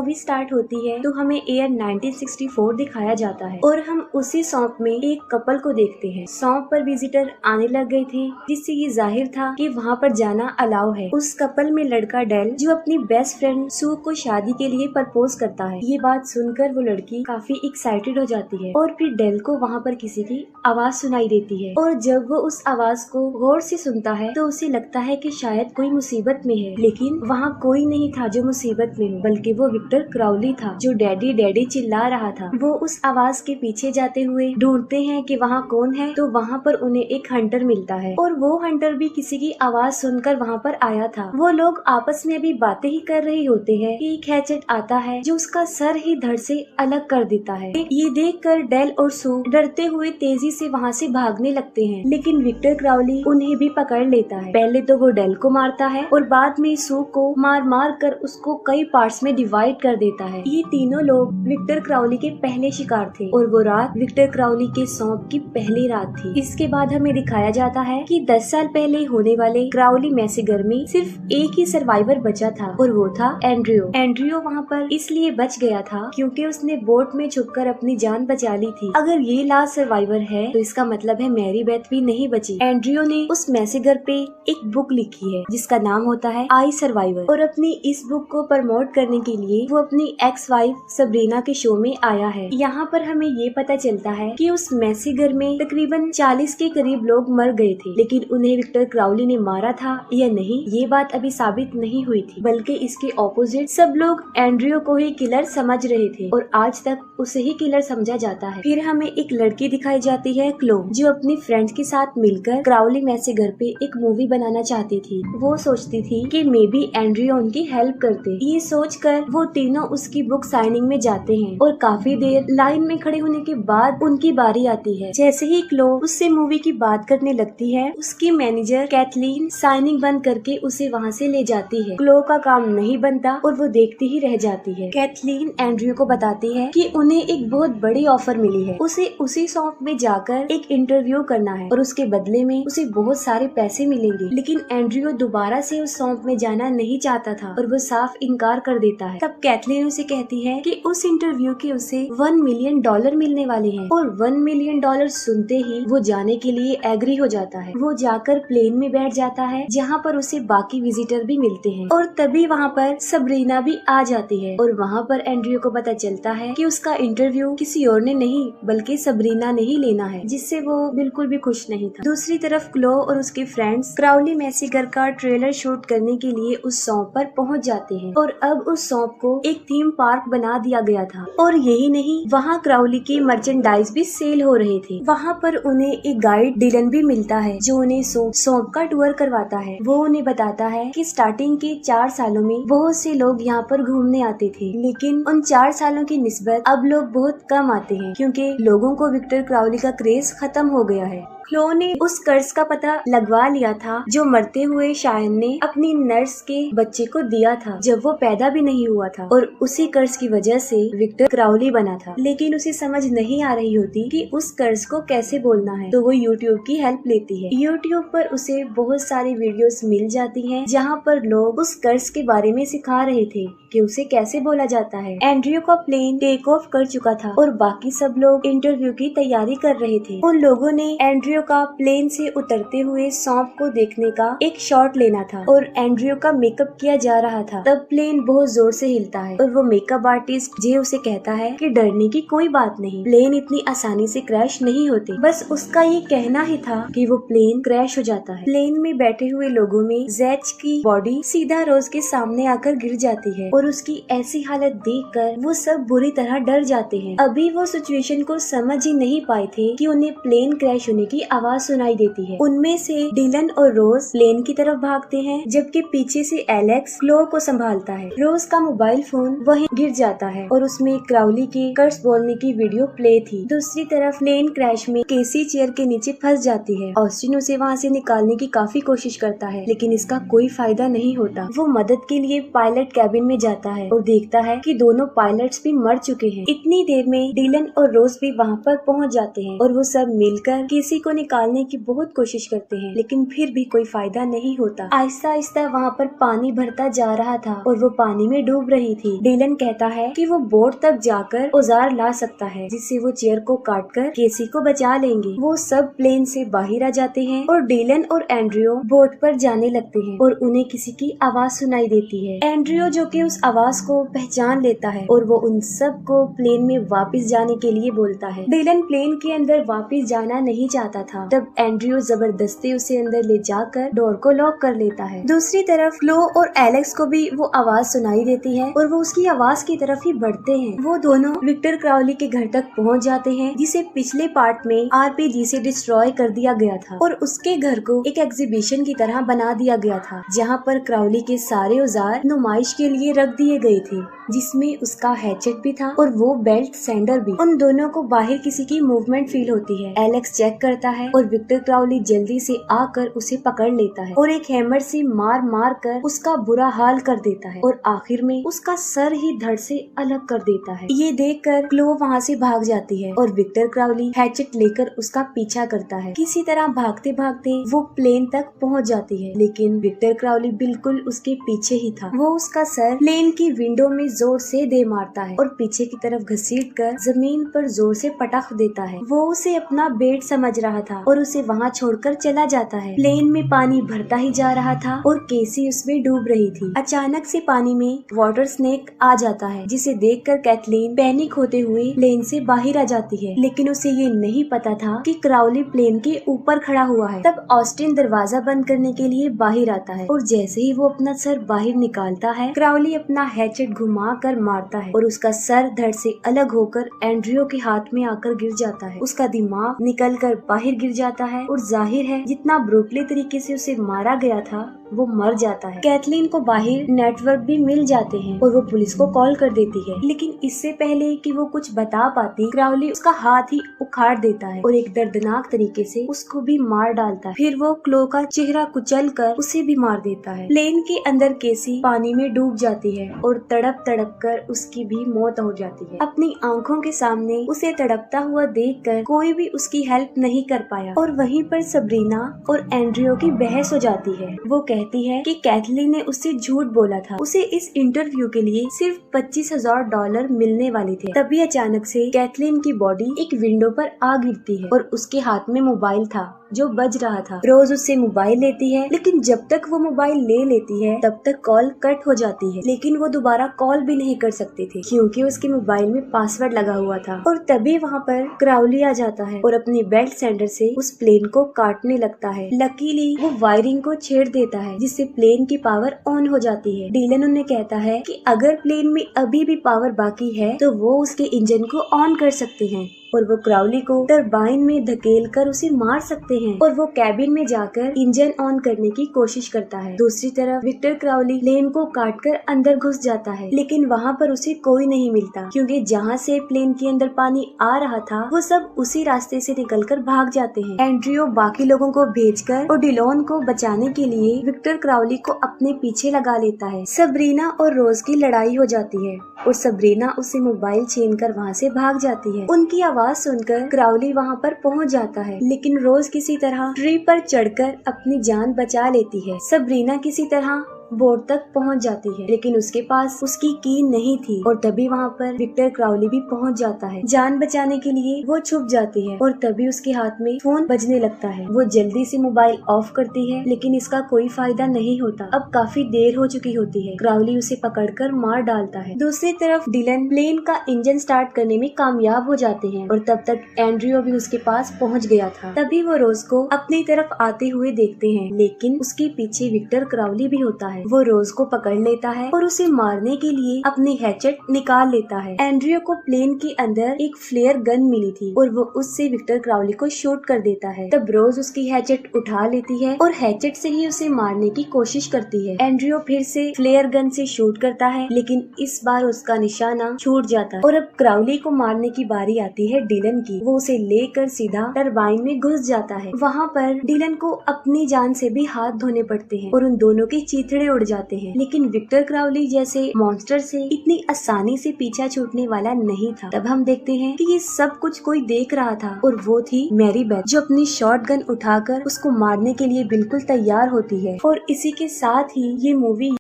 Movie start होती है तो हमें ईयर 1964 दिखाया जाता है और हम उसी सौंप में एक कपल को देखते हैं। सौंप पर विजिटर आने लग गए थे, जिससे ये जाहिर था कि वहाँ पर जाना अलाउ है। उस कपल में लड़का डेल जो अपनी बेस्ट फ्रेंड सू को शादी के लिए प्रपोज करता है। ये बात सुनकर वो लड़की काफी एक्साइटेड हो जाती है और फिर डेल को वहाँ पर किसी की आवाज सुनाई देती है और जब वो उस आवाज को गौर से सुनता है तो उसे लगता है कि शायद कोई मुसीबत में है, लेकिन वहाँ कोई नहीं था जो मुसीबत में हो, बल्कि वो विक्टर क्राउली था जो डैडी डैडी चिल्ला रहा था। वो उस आवाज के पीछे जाते हुए ढूंढते हैं कि वहाँ कौन है, तो वहाँ पर उन्हें एक हंटर मिलता है और वो हंटर भी किसी की आवाज सुनकर वहाँ पर आया था। वो लोग आपस में अभी बातें ही कर रहे होते हैं कि एक हैचेट आता है जो उसका सर ही धड़ से अलग कर देता है। ये देखकर डेल और सू डरते हुए तेजी से वहाँ से भागने लगते हैं, लेकिन विक्टर क्राउली उन्हें भी पकड़ लेता है। पहले तो वो डेल को मारता है और बाद में सू को मार मार कर उसको कई पार्ट्स में डिवाइड कर देता है। ये तीनों लोग विक्टर क्राउली के पहले शिकार थे और वो रात विक्टर क्राउली के सौंप की पहली रात थी। इसके बाद हमें दिखाया जाता है कि 10 साल पहले होने वाले क्राउली मैसेगर में सिर्फ एक ही सर्वाइवर बचा था और वो था एंड्रियो। एंड्रियो वहाँ पर इसलिए बच गया था क्योंकि उसने बोट में छुपकर अपनी जान बचा ली थी। अगर ये लास्ट सर्वाइवर है तो इसका मतलब है मैरी बेथ भी नहीं बची। एंड्रियो ने उस मैसेगर पे एक बुक लिखी है जिसका नाम होता है आई सर्वाइवर और अपनी इस बुक को प्रमोट करने के लिए वो अपनी एक्स वाइफ सबरीना के शो में आया है। यहाँ पर हमें ये पता चलता है कि उस मैसेगर में तकरीबन 40 के करीब लोग मर गए थे, लेकिन उन्हें विक्टर क्राउली ने मारा था या नहीं ये बात अभी साबित नहीं हुई थी, बल्कि इसके ऑपोजिट सब लोग एंड्रियो को ही किलर समझ रहे थे और आज तक उसे ही किलर समझा जाता है। फिर हमें एक लड़की दिखाई जाती है क्लो, जो अपनी फ्रेंड्स के साथ मिलकर क्राउली मैसेगर पे एक मूवी बनाना चाहती थी। वो सोचती थी कि मे बी एंड्रियो उनकी हेल्प करते। ये सोचकर वो तीनों उसकी बुक साइनिंग में जाते हैं और काफी देर लाइन में खड़े होने के बाद उनकी बारी आती है। जैसे ही क्लो उससे मूवी की बात करने लगती है, उसकी मैनेजर कैथलीन साइनिंग बंद करके उसे वहाँ से ले जाती है। क्लो का काम नहीं बनता और वो देखती ही रह जाती है। कैथलीन एंड्रियो को बताती है कि उन्हें एक बहुत बड़ी ऑफर मिली है, उसे उसी शॉप में जाकर एक इंटरव्यू करना है और उसके बदले में उसे बहुत सारे पैसे मिलेंगे। लेकिन एंड्रियो दोबारा से उस शॉप में जाना नहीं चाहता था और वो साफ इनकार कर देता है। तब कैथलीन उसे कहती है कि उस इंटरव्यू के उसे $1 मिलियन मिलने वाले हैं और $1 मिलियन सुनते ही वो जाने के लिए एग्री हो जाता है। वो जाकर प्लेन में बैठ जाता है जहाँ पर उसे बाकी विजिटर भी मिलते हैं और तभी वहाँ पर सबरीना भी आ जाती है और वहाँ पर एंड्रियो को पता चलता है कि उसका इंटरव्यू किसी और ने नहीं बल्कि सबरीना ने ही लेना है, जिससे वो बिल्कुल भी खुश नहीं था। दूसरी तरफ क्लो और उसके फ्रेंड्स क्राउली मैसेगर का ट्रेलर शूट करने के लिए उस सौंप पर पहुंच जाते हैं और अब उस सौंप को एक थीम पार्क बना दिया गया था और यही नहीं, वहाँ क्राउली के मर्चेंडाइज भी सेल हो रहे थे। वहाँ पर उन्हें एक गाइड डिलन भी मिलता है जो उन्हें सौंप का टूर करवाता है। वो उन्हें बताता है कि स्टार्टिंग के 4 सालों में बहुत से लोग यहाँ पर घूमने आते थे, लेकिन उन 4 सालों की निस्बत अब लोग बहुत कम आते हैं क्योंकि लोगों को विक्टर क्राउली का क्रेज खत्म हो गया है। क्लो ने उस कर्ज का पता लगवा लिया था जो मरते हुए शायन ने अपनी नर्स के बच्चे को दिया था जब वो पैदा भी नहीं हुआ था और उसी कर्ज की वजह से विक्टर क्राउली बना था। लेकिन उसे समझ नहीं आ रही होती कि उस कर्ज को कैसे बोलना है, तो वो यूट्यूब की हेल्प लेती है। यूट्यूब पर उसे बहुत सारी वीडियोस मिल जाती हैं जहाँ पर लोग उस कर्ज के बारे में सिखा रहे थे कि उसे कैसे बोला जाता है। एंड्रियो का प्लेन टेक ऑफ कर चुका था और बाकी सब लोग इंटरव्यू की तैयारी कर रहे थे। उन लोगों ने एंड्रियो का प्लेन से उतरते हुए सौंप को देखने का एक शॉट लेना था और एंड्रियो का मेकअप किया जा रहा था। तब प्लेन बहुत जोर से हिलता है और वो मेकअप आर्टिस्ट जे उसे कहता है कि डरने की कोई बात नहीं, प्लेन इतनी आसानी से क्रैश नहीं होते। बस उसका ये कहना ही था कि वो प्लेन क्रैश हो जाता है। प्लेन में बैठे हुए लोगों में जैच की बॉडी सीधा रोज के सामने आकर गिर जाती है और उसकी ऐसी हालत देखकर वो सब बुरी तरह डर जाते हैं। अभी वो सिचुएशन को समझ ही नहीं पाए थे कि उन्हें प्लेन क्रैश होने की आवाज सुनाई देती है। उनमें से डिलन और रोज प्लेन की तरफ भागते हैं जबकि पीछे से एलेक्स क्लो को संभालता है। रोज का मोबाइल फोन वहीं गिर जाता है और उसमें क्राउली के कर्स बोलने की वीडियो प्ले थी। दूसरी तरफ प्लेन क्रैश में केसी चेयर के नीचे फंस जाती है। ऑस्टिन उसे वहाँ से निकालने की काफी कोशिश करता है लेकिन इसका कोई फायदा नहीं होता। वो मदद के लिए पायलट कैबिन में जाता है और देखता है कि दोनों पायलट्स भी मर चुके हैं। इतनी देर में डिलन और रोज भी वहाँ पर पहुँच जाते हैं और वो सब मिलकर केसी को निकालने की बहुत कोशिश करते हैं, लेकिन फिर भी कोई फायदा नहीं होता। आहिस्ता आहिस्ता वहाँ पर पानी भरता जा रहा था और वो पानी में डूब रही थी। डिलन कहता है कि वो बोट तक जाकर औजार ला सकता है, जिससे वो चेयर को काटकर केसी को बचा लेंगे। वो सब प्लेन से बाहर आ जाते हैं और डिलन और एंड्रियो बोट पर जाने लगते हैं और उन्हें किसी की आवाज सुनाई देती है। एंड्रियो जो कि उस आवाज को पहचान लेता है और वो उन सब को प्लेन में वापस जाने के लिए बोलता है। डिलन प्लेन के अंदर वापस जाना नहीं चाहता था। तब एंड्रियो जबरदस्ती उसे अंदर ले जाकर डोर को लॉक कर लेता है। दूसरी तरफ क्लो और एलेक्स को भी वो आवाज सुनाई देती है और वो उसकी आवाज की तरफ ही बढ़ते हैं। वो दोनों विक्टर क्राउली के घर तक पहुंच जाते हैं, जिसे पिछले पार्ट में आरपीजी से डिस्ट्रॉय कर दिया गया था और उसके घर को एक एग्जीबिशन की तरह बना दिया गया था, जहाँ पर क्राउली के सारे औजार नुमाइश के लिए रख दिए गए थे, जिसमें उसका हैचेट भी था और वो बेल्ट सैंडर भी। उन दोनों को बाहर किसी की मूवमेंट फील होती है। एलेक्स चेक करता है और विक्टर क्राउली जल्दी से आकर उसे पकड़ लेता है और एक हैमर से मार मार कर उसका बुरा हाल कर देता है और आखिर में उसका सर ही धड़ से अलग कर देता है। ये देखकर क्लो वहाँ से भाग जाती है और विक्टर क्राउली हैचेट लेकर उसका पीछा करता है। किसी तरह भागते भागते वो प्लेन तक पहुँच जाती है, लेकिन विक्टर क्राउली बिल्कुल उसके पीछे ही था। वो उसका सर प्लेन की विंडो में जोर से दे मारता है और पीछे की तरफ घसीट कर जमीन पर जोर से पटक देता है। वो उसे अपना बेट समझ रहा था और उसे वहाँ छोड़कर चला जाता है। प्लेन में पानी भरता ही जा रहा था और केसी उसमें डूब रही थी। अचानक से पानी में वाटर स्नेक आ जाता है, जिसे देखकर कैथलीन पैनिक होते हुए प्लेन से बाहर आ जाती है, लेकिन उसे ये नहीं पता था कि क्राउली प्लेन के ऊपर खड़ा हुआ है। तब ऑस्टिन दरवाजा बंद करने के लिए बाहर आता है और जैसे ही वो अपना सर बाहर निकालता है, क्राउली अपना हैचेट घुमा कर मारता है और उसका सर धड़ से अलग होकर एंड्रियो के हाथ में आकर गिर जाता है। उसका दिमाग निकल कर बाहर गिर जाता है और जाहिर है जितना ब्रूटली तरीके से उसे मारा गया था वो मर जाता है। कैथलीन को बाहर नेटवर्क भी मिल जाते हैं और वो पुलिस को कॉल कर देती है, लेकिन इससे पहले कि वो कुछ बता पाती, क्राउली उसका हाथ ही उखाड़ देता है और एक दर्दनाक तरीके से उसको भी मार डालता है। फिर वो क्लो का चेहरा कुचल कर उसे भी मार देता है। प्लेन के अंदर केसी पानी में डूब जाती है और तड़प तड़प कर उसकी भी मौत हो जाती है। अपनी आंखों के सामने उसे तड़पता हुआ देखकर कोई भी उसकी हेल्प नहीं कर पाया और वहीं पर सबरीना और एंड्रियो की बहस हो जाती है। वो कहती है कि कैथलीन ने उससे झूठ बोला था, उसे इस इंटरव्यू के लिए सिर्फ $25,000 मिलने वाले थे। तभी अचानक से कैथलीन की बॉडी एक विंडो पर आ गिरती है और उसके हाथ में मोबाइल था जो बज रहा था। रोज उससे मोबाइल लेती है, लेकिन जब तक वो मोबाइल ले लेती है तब तक कॉल कट हो जाती है, लेकिन वो दोबारा कॉल भी नहीं कर सकते थे क्योंकि उसके मोबाइल में पासवर्ड लगा हुआ था। और तभी वहाँ पर क्राउली आ जाता है और अपनी बेल्ट सैंडर से उस प्लेन को काटने लगता है। लकीली वो वायरिंग को छेड़ देता है, जिससे प्लेन की पावर ऑन हो जाती है। डिलन उन्हें कहता है कि अगर प्लेन में अभी भी पावर बाकी है तो वो उसके इंजन को ऑन कर सकते हैं और वो क्राउली को टरबाइन में धकेल कर उसे मार सकते हैं और वो कैबिन में जाकर इंजन ऑन करने की कोशिश करता है। दूसरी तरफ विक्टर क्राउली प्लेन को काटकर अंदर घुस जाता है, लेकिन वहाँ पर उसे कोई नहीं मिलता क्योंकि जहाँ से प्लेन के अंदर पानी आ रहा था वो सब उसी रास्ते से निकलकर भाग जाते हैं। एंड्रियो बाकी लोगों को भेजकर और डिलोन को बचाने के लिए विक्टर क्राउली को अपने पीछे लगा लेता है। सबरीना और रोज की लड़ाई हो जाती है और सबरीना उसे मोबाइल छीनकर वहाँ से भाग जाती है। उनकी आवाज सुनकर क्राउली वहाँ पर पहुँच जाता है, लेकिन रोज किसी तरह ट्री पर चढ़कर अपनी जान बचा लेती है। सबरीना किसी तरह बोर्ड तक पहुंच जाती है, लेकिन उसके पास उसकी की नहीं थी और तभी वहाँ पर विक्टर क्राउली भी पहुंच जाता है। जान बचाने के लिए वो छुप जाती है और तभी उसके हाथ में फोन बजने लगता है। वो जल्दी से मोबाइल ऑफ करती है, लेकिन इसका कोई फायदा नहीं होता। अब काफी देर हो चुकी होती है। क्राउली उसे पकड़कर मार डालता है। दूसरी तरफ डिलन प्लेन का इंजन स्टार्ट करने में कामयाब हो जाते हैं और तब तक एंड्रियो भी उसके पास पहुँच गया था। तभी वो रोज को अपनी तरफ आते हुए देखते हैं, लेकिन उसके पीछे विक्टर क्राउली भी होता है। वो रोज को पकड़ लेता है और उसे मारने के लिए अपनी हैचेट निकाल लेता है। एंड्रियो को प्लेन के अंदर एक फ्लेयर गन मिली थी और वो उससे विक्टर क्राउली को शूट कर देता है। तब रोज उसकी हैचेट उठा लेती है और हैचेट से ही उसे मारने की कोशिश करती है। एंड्रियो फिर से फ्लेयर गन से शूट करता है, लेकिन इस बार उसका निशाना छूट जाता है और अब क्राउली को मारने की बारी आती है डिलन की। वो उसे लेकर सीधा टरबाइन में घुस जाता है। वहाँ पर डिलन को अपनी जान से भी हाथ धोने पड़ते हैं और उन दोनों के चीथड़े उड़ जाते हैं। लेकिन विक्टर क्राउली जैसे मॉन्स्टर से इतनी आसानी से पीछा छूटने वाला नहीं था। तब हम देखते हैं कि ये सब कुछ कोई देख रहा था और वो थी मैरी बेथ, जो अपनी शॉटगन उठाकर उसको मारने के लिए बिल्कुल तैयार होती है। और इसी के साथ ही ये मूवी